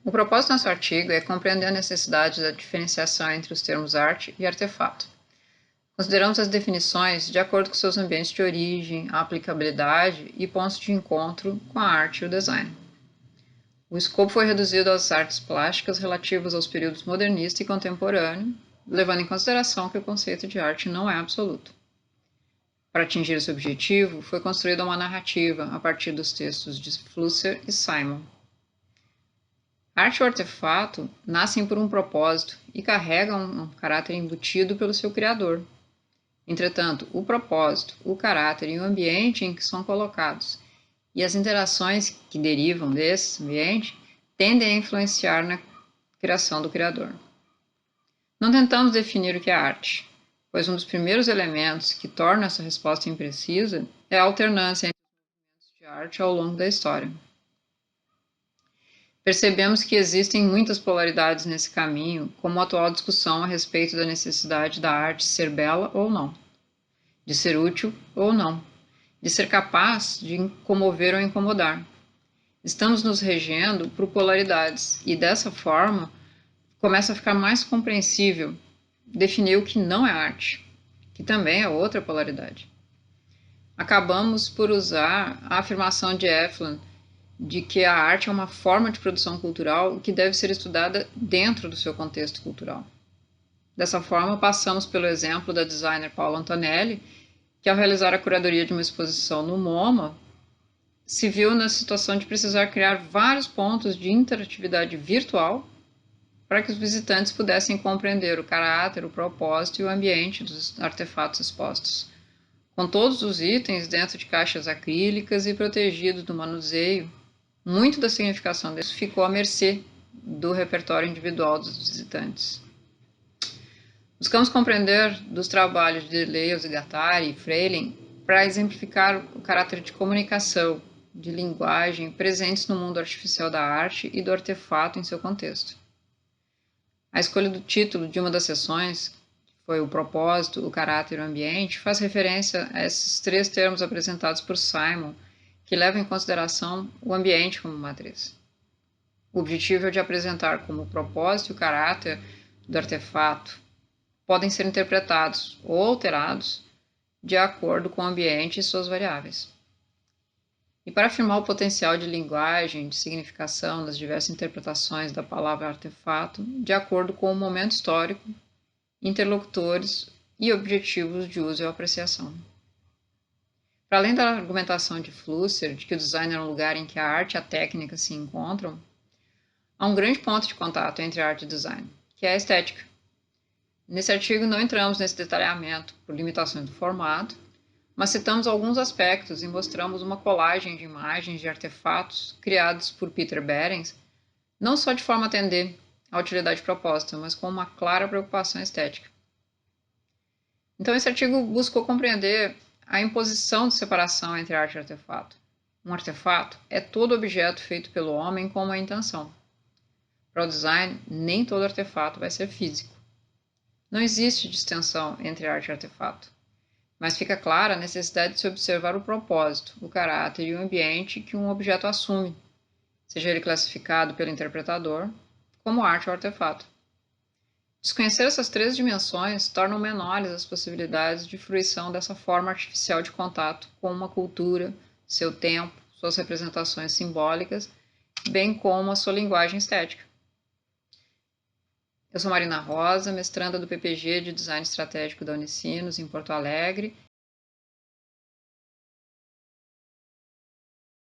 O propósito do nosso artigo é compreender a necessidade da diferenciação entre os termos arte e artefato. Consideramos as definições de acordo com seus ambientes de origem, aplicabilidade e pontos de encontro com a arte e o design. O escopo foi reduzido às artes plásticas relativas aos períodos modernista e contemporâneo, levando em consideração que o conceito de arte não é absoluto. Para atingir esse objetivo, foi construída uma narrativa a partir dos textos de Flusser e Simon. Arte ou artefato nascem por um propósito e carregam um caráter embutido pelo seu criador. Entretanto, o propósito, o caráter e o ambiente em que são colocados e as interações que derivam desse ambiente tendem a influenciar na criação do criador. Não tentamos definir o que é arte, pois um dos primeiros elementos que torna essa resposta imprecisa é a alternância entre os movimentos de arte ao longo da história. Percebemos que existem muitas polaridades nesse caminho, como a atual discussão a respeito da necessidade da arte ser bela ou não, de ser útil ou não, de ser capaz de comover ou incomodar. Estamos nos regendo por polaridades e, dessa forma, começa a ficar mais compreensível definir o que não é arte, que também é outra polaridade. Acabamos por usar a afirmação de Eflin de que a arte é uma forma de produção cultural que deve ser estudada dentro do seu contexto cultural. Dessa forma, passamos pelo exemplo da designer Paula Antonelli, que ao realizar a curadoria de uma exposição no MoMA, se viu na situação de precisar criar vários pontos de interatividade virtual para que os visitantes pudessem compreender o caráter, o propósito e o ambiente dos artefatos expostos. Com todos os itens dentro de caixas acrílicas e protegidos do manuseio, muito da significação disso ficou à mercê do repertório individual dos visitantes. Buscamos compreender dos trabalhos de Deleuze, Guattari e Freleng para exemplificar o caráter de comunicação, de linguagem presentes no mundo artificial da arte e do artefato em seu contexto. A escolha do título de uma das sessões, que foi o propósito, o caráter e o ambiente, faz referência a esses três termos apresentados por Simon, que levam em consideração o ambiente como matriz. O objetivo é de apresentar como o propósito e o caráter do artefato podem ser interpretados ou alterados de acordo com o ambiente e suas variáveis. E para afirmar o potencial de linguagem, de significação das diversas interpretações da palavra artefato, de acordo com o momento histórico, interlocutores e objetivos de uso e apreciação. Para além da argumentação de Flusser de que o design é um lugar em que a arte e a técnica se encontram, há um grande ponto de contato entre arte e design, que é a estética. Nesse artigo não entramos nesse detalhamento por limitações do formato, mas citamos alguns aspectos e mostramos uma colagem de imagens de artefatos criados por Peter Behrens, não só de forma a atender à utilidade proposta, mas com uma clara preocupação estética. Então, esse artigo buscou compreender a imposição de separação entre arte e artefato. Um artefato é todo objeto feito pelo homem com uma intenção. Para o design, nem todo artefato vai ser físico. Não existe distinção entre arte e artefato, mas fica clara a necessidade de se observar o propósito, o caráter e o ambiente que um objeto assume, seja ele classificado pelo interpretador como arte ou artefato. Desconhecer essas três dimensões torna menores as possibilidades de fruição dessa forma artificial de contato com uma cultura, seu tempo, suas representações simbólicas, bem como a sua linguagem estética. Eu sou Marina Rosa, mestranda do PPG de Design Estratégico da Unicinos, em Porto Alegre,